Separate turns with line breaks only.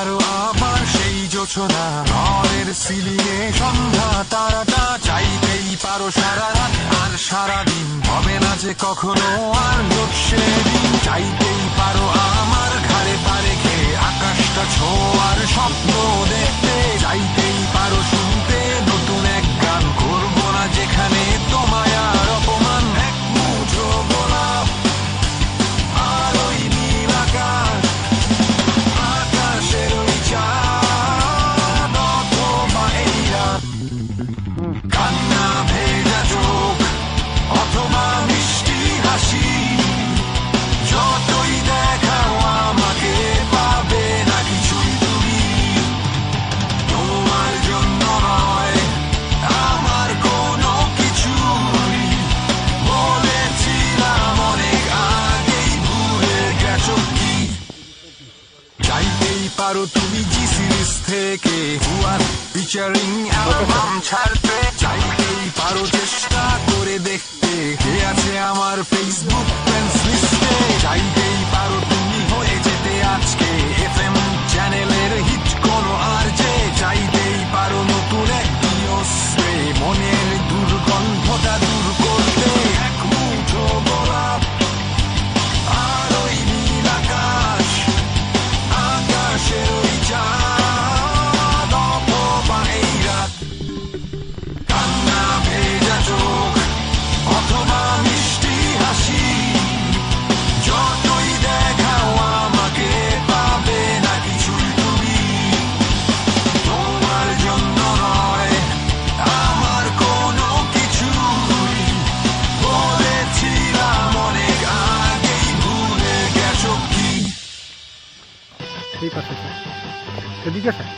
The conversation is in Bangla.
পারো আবার সেই জোছনা ঘরের সিলিংয়ে সন্ধ্যা তারাটা, চাইতেই পারো সারা রাত আর সারাদিন হবে না যে কখনো আর সেদিন। চাইতেই পারো আমার ঘাড়ে পা রেখে আকাশটা ছোঁয়ার স্বপ্ন দেখতে, চাইতেই পারো শুনতে নতুন এক গান, করবো না যেখানে তোমায় আর অপমান। এক মুঠো গোলাপ আর ওই নীল আকাশ, আকাশের ওই চাঁদ অথবা এই রাত, কান্না ভেজা চোখ অথবা মিষ্টি হাসি, যতই দেখাও আমাকে পাবে না কিছুই তুমি। তোমার জন্য নয় আমার কোনো কিছুই, বলেছিলাম অনেক আগেই, ভুলে গেছো কি? চাইতেই পারো তুমি জি সিরিজ থেকে হুয়ার ফিচারিং অ্যালবাম ছাড়তে, চাইতেই পারো চেষ্টা করে দেখতে কে আছে আমার ফেসবুক ফ্রেন্ডস লিস্টে, চাইতেই পারো তুমি হয়ে যেতে আজকে এফএম চ্যানেলের হিট কোনো আর যে, চাইতেই পারো নতুন এক স্প্রে মনের দুর্গন্ধটা দূর করতে। এক মুঠো গোলাপ আর ওই নীল আকাশ, আকাশের ওই চাঁদ অথবা এই রাত, কান্না ভেজা চোখ অথবা মিষ্টি হাসি, যতই দেখাও আমাকে পাবে না কিছুই তুমি। তোমার জন্য নয় আমার কোনো কিছুই, বলেছিলাম অনেক আগেই, ভুলে গেছো কি?
ঠিক আছে স্যার, এদিকে স্যার।